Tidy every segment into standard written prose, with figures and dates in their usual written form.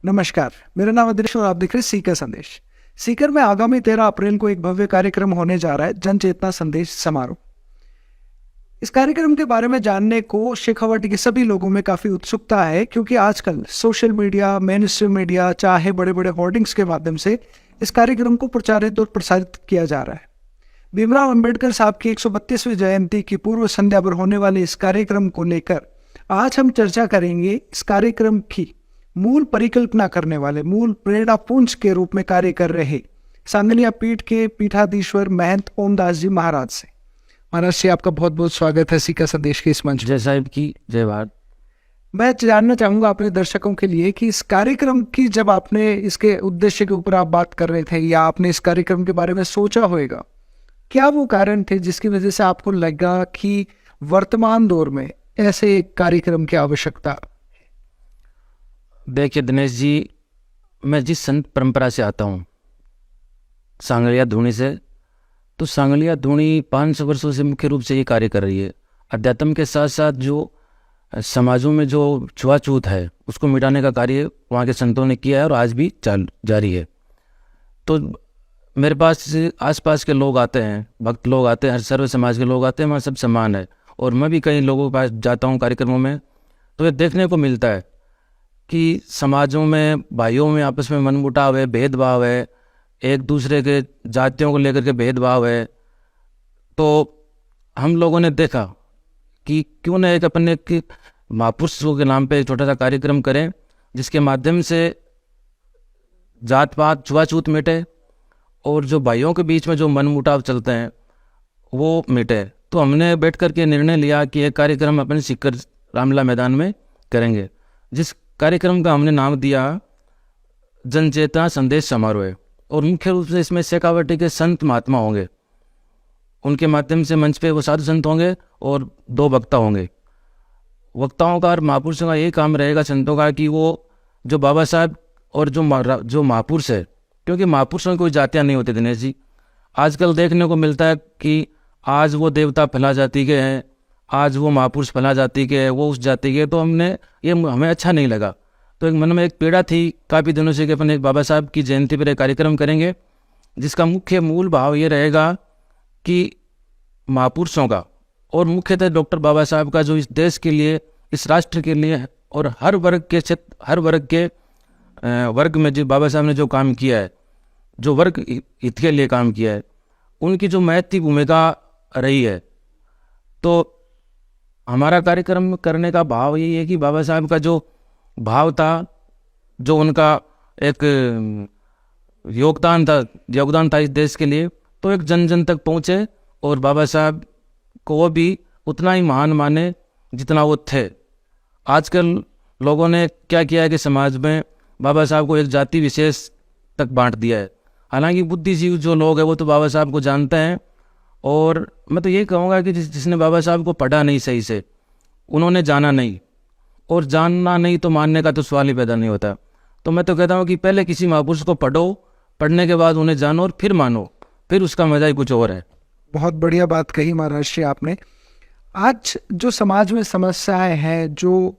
नमस्कार, मेरा नाम अदिनेश और आप देख रहे हैं सीकर संदेश। सीकर में आगामी 13 अप्रैल को एक भव्य कार्यक्रम होने जा रहा है, जन चेतना संदेश समारोह। इस कार्यक्रम के बारे में जानने को शेखावाटी के सभी लोगों में काफी उत्सुकता है, क्योंकि आजकल social media, main stream media, चाहे बड़े बड़े होर्डिंग्स के माध्यम से इस कार्यक्रम को प्रचारित और प्रसारित किया जा रहा है। भीमराव अंबेडकर साहब की 132वीं जयंती की पूर्व संध्या पर होने वाले इस कार्यक्रम को लेकर आज हम चर्चा करेंगे। इस कार्यक्रम की मूल परिकल्पना करने वाले, मूल प्रेरणा पुंज के रूप में कार्य कर रहे सांगलिया पीठ के पीठाधीश्वर महंत ओमदास जी महाराज से। महाराज जी, आपका बहुत बहुत स्वागत है सीकर संदेश के इस मंच। जय साहिब की जय भारत। मैं जानना चाहूंगा अपने दर्शकों के लिए कि इस कार्यक्रम की, जब आपने इसके उद्देश्य के ऊपर आप बात कर रहे थे या आपने इस कार्यक्रम के बारे में सोचा होगा, क्या वो कारण थे जिसकी वजह से आपको लगा कि वर्तमान दौर में ऐसे एक कार्यक्रम की आवश्यकता? देखिए दिनेश जी, मैं जिस संत परंपरा से आता हूँ, सांगलिया धूनी से, तो सांगलिया धूनी 500 वर्षों से मुख्य रूप से ये कार्य कर रही है। अध्यात्म के साथ साथ जो समाजों में जो छुआछूत है उसको मिटाने का कार्य वहाँ के संतों ने किया है और आज भी जारी है। तो मेरे पास आसपास के लोग आते हैं, भक्त लोग आते हैं, हर सर्व समाज के लोग आते हैं, वहाँ सब समान है। और मैं भी कई लोगों के पास जाता हूँ कार्यक्रमों में, तो ये देखने को मिलता है कि समाजों में, भाइयों में आपस में मनमुटाव है, भेदभाव है, एक दूसरे के जातियों को लेकर के भेदभाव है। तो हम लोगों ने देखा कि क्यों न एक अपने महापुरुषों के नाम पे एक छोटा सा कार्यक्रम करें, जिसके माध्यम से जात पात छुआछूत मिटे और जो भाइयों के बीच में जो मनमुटाव चलते हैं वो मिटे। तो हमने बैठ कर के निर्णय लिया कि एक कार्यक्रम अपने सीकर रामला मैदान में करेंगे, जिस कार्यक्रम का हमने नाम दिया जन चेतना संदेश समारोह। और मुख्य रूप से इसमें शेखावाटी के संत महात्मा होंगे, उनके माध्यम से मंच पे वो साधु संत होंगे और 2 वक्ता होंगे। वक्ताओं का और महापुरुषों का यही काम रहेगा, संतों का, कि वो जो बाबा साहब और जो महापुरुष है, क्योंकि महापुरुषों की कोई जातियाँ नहीं होती दिनेश जी। आजकल देखने को मिलता है कि आज वो देवता फला जाति के हैं, आज वो महापुरुष फला जाति के हैं, वो उस जाति के। तो हमें अच्छा नहीं लगा। तो एक मन में एक पीड़ा थी काफ़ी दिनों से कि अपने बाबा साहब की जयंती पर एक कार्यक्रम करेंगे, जिसका मुख्य मूल भाव ये रहेगा कि महापुरुषों का और मुख्यतः डॉक्टर बाबा साहब का जो इस देश के लिए, इस राष्ट्र के लिए और हर वर्ग के क्षेत्र, हर वर्ग के वर्ग में जो बाबा साहब ने जो काम किया है, जो वर्ग हित के लिए काम किया है, उनकी जो महत्वपूर्ण भूमिका रही है। तो हमारा कार्यक्रम करने का भाव यही है कि बाबा साहब का जो भाव था, जो उनका एक योगदान था इस देश के लिए, तो एक जन जन तक पहुँचे और बाबा साहब को वो भी उतना ही महान माने जितना वो थे। आजकल लोगों ने क्या किया है कि समाज में बाबा साहब को एक जाति विशेष तक बांट दिया है। हालांकि बुद्धिजीवी जो लोग हैं वो तो बाबा साहब को जानते हैं। और मैं तो ये कहूँगा कि जिसने बाबा साहब को पढ़ा नहीं सही से, उन्होंने जाना नहीं, और जानना नहीं तो मानने का तो सवाल ही पैदा नहीं होता। तो मैं तो कहता हूँ कि पहले किसी महापुरुष को पढ़ो, पढ़ने के बाद उन्हें जानो और फिर मानो, फिर उसका मजा ही कुछ और है। बहुत बढ़िया बात कही महाराज जी आपने। आज जो समाज में समस्याएं हैं, जो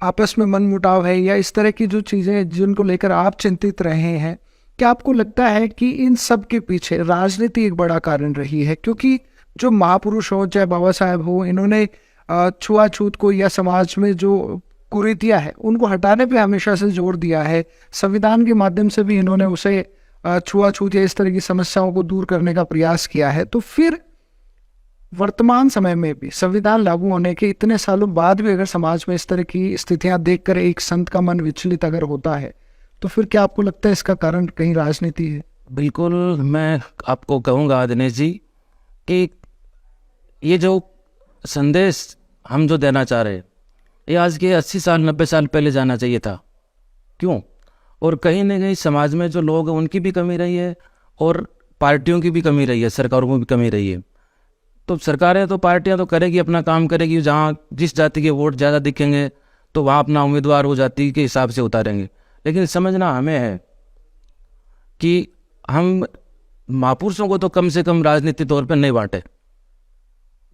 आपस में मनमुटाव है या इस तरह की जो चीज़ें जिनको लेकर आप चिंतित रहे हैं, क्या आपको लगता है कि इन सब के पीछे राजनीति एक बड़ा कारण रही है? क्योंकि जो महापुरुष हो, चाहे बाबा साहब हो, इन्होंने छुआछूत को या समाज में जो कुरीतियां है उनको हटाने पे हमेशा से जोर दिया है। संविधान के माध्यम से भी इन्होंने उसे छुआछूत या इस तरह की समस्याओं को दूर करने का प्रयास किया है। तो फिर वर्तमान समय में भी संविधान लागू होने के इतने सालों बाद भी अगर समाज में इस तरह की स्थितियां देखकर एक संत का मन विचलित अगर होता है, तो फिर क्या आपको लगता है इसका कारण कहीं राजनीति है? बिल्कुल, मैं आपको कहूँगा दिनेश जी कि ये जो संदेश हम जो देना चाह रहे हैं, ये आज के 80 साल 90 साल पहले जाना चाहिए था। क्यों? और कहीं ना कहीं समाज में जो लोग हैं उनकी भी कमी रही है और पार्टियों की भी कमी रही है, सरकारों की भी कमी रही है। तो सरकारें तो, पार्टियां तो करेगी, अपना काम करेगी, जहाँ जिस जाति के वोट ज़्यादा दिखेंगे तो वहाँ अपना उम्मीदवार वो जाति के हिसाब से उतारेंगे। लेकिन समझना हमें है कि हम महापुरुषों को तो कम से कम राजनीतिक तौर पर नहीं बांटे।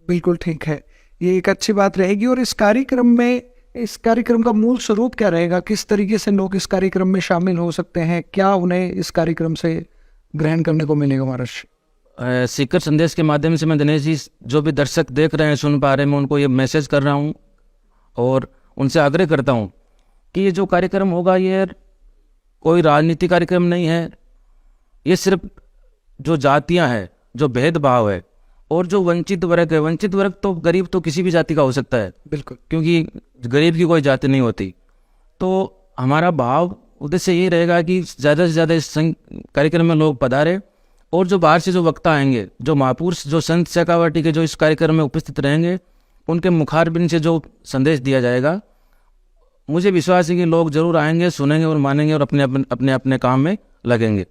बिल्कुल ठीक है, ये एक अच्छी बात रहेगी। और इस कार्यक्रम में इस कार्यक्रम का मूल स्वरूप क्या रहेगा, किस तरीके से लोग इस कार्यक्रम में शामिल हो सकते हैं, क्या उन्हें इस कार्यक्रम से ग्रहण करने को मिलेगा महाराज? सीकर संदेश के माध्यम से मैं दिनेश जी, जो भी दर्शक देख रहे हैं सुन पा रहे हैं, मैं उनको ये मैसेज कर रहा हूँ और उनसे आग्रह करता हूँ कि ये जो कार्यक्रम होगा ये कोई राजनीति कार्यक्रम नहीं है। ये सिर्फ जो जातियाँ हैं, जो भेदभाव है और जो वंचित वर्ग है, वंचित वर्ग तो गरीब तो किसी भी जाति का हो सकता है, बिल्कुल, क्योंकि गरीब की कोई जाति नहीं होती। तो हमारा भाव उद्देश्य ये रहेगा कि ज़्यादा से ज़्यादा इस कार्यक्रम में लोग पधारे और जो बाहर से जो वक्ता आएंगे, जो महापुरुष, जो संत शेखावटी के जो इस कार्यक्रम में उपस्थित रहेंगे, उनके मुखारबिन से जो संदेश दिया जाएगा, मुझे विश्वास है कि लोग जरूर आएंगे, सुनेंगे और मानेंगे और अपने अपने काम में लगेंगे।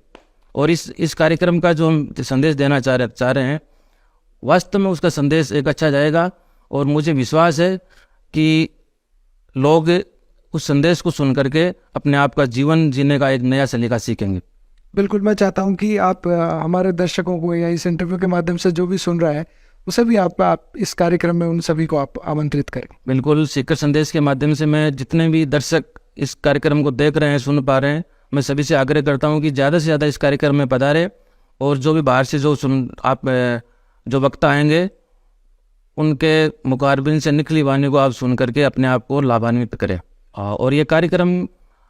और इस कार्यक्रम का जो हम संदेश देना चाह रहे हैं, वास्तव में उसका संदेश एक अच्छा जाएगा और मुझे विश्वास है कि लोग उस संदेश को सुन करके अपने आप का जीवन जीने का एक नया सलीका सीखेंगे। बिल्कुल, मैं चाहता हूं कि आप हमारे दर्शकों को या इस इंटरव्यू के माध्यम से जो भी सुन रहा है उसे भी आप इस कार्यक्रम में उन सभी को आप आमंत्रित करें। बिल्कुल, सीकर संदेश के माध्यम से मैं जितने भी दर्शक इस कार्यक्रम को देख रहे हैं, सुन पा रहे हैं, मैं सभी से आग्रह करता हूं कि ज़्यादा से ज़्यादा इस कार्यक्रम में पधारे और जो भी बाहर से जो वक्ता आएंगे, उनके मुखारबिन से निकली वाणी को आप सुन करके अपने आप को लाभान्वित करें। और ये कार्यक्रम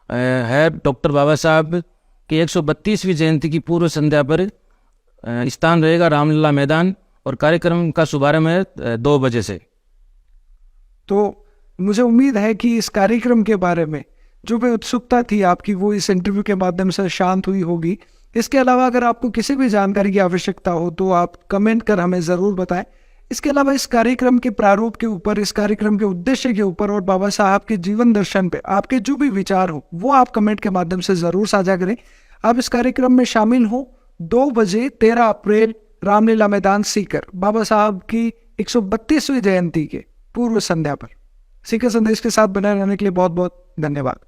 है डॉक्टर बाबा साहब की 132वीं जयंती की पूर्व संध्या पर। स्थान रहेगा रामलीला मैदान और कार्यक्रम का शुभारंभ है 2 बजे से। तो मुझे उम्मीद है कि इस कार्यक्रम के बारे में जो भी उत्सुकता थी आपकी, वो इस इंटरव्यू के माध्यम से शांत हुई होगी। इसके अलावा अगर आपको किसी भी जानकारी की आवश्यकता हो तो आप कमेंट कर हमें ज़रूर बताएं। इसके अलावा इस कार्यक्रम के प्रारूप के ऊपर, इस कार्यक्रम के उद्देश्य के ऊपर और बाबा साहब के जीवन दर्शन पे आपके जो भी विचार हो वो आप कमेंट के माध्यम से ज़रूर साझा करें। आप इस कार्यक्रम में शामिल हो 2 बजे 13 अप्रैल रामलीला मैदान सीकर, बाबा साहब की 132वीं जयंती के पूर्व संध्या पर। सीकर संदेश के साथ बने रहने के लिए बहुत बहुत धन्यवाद।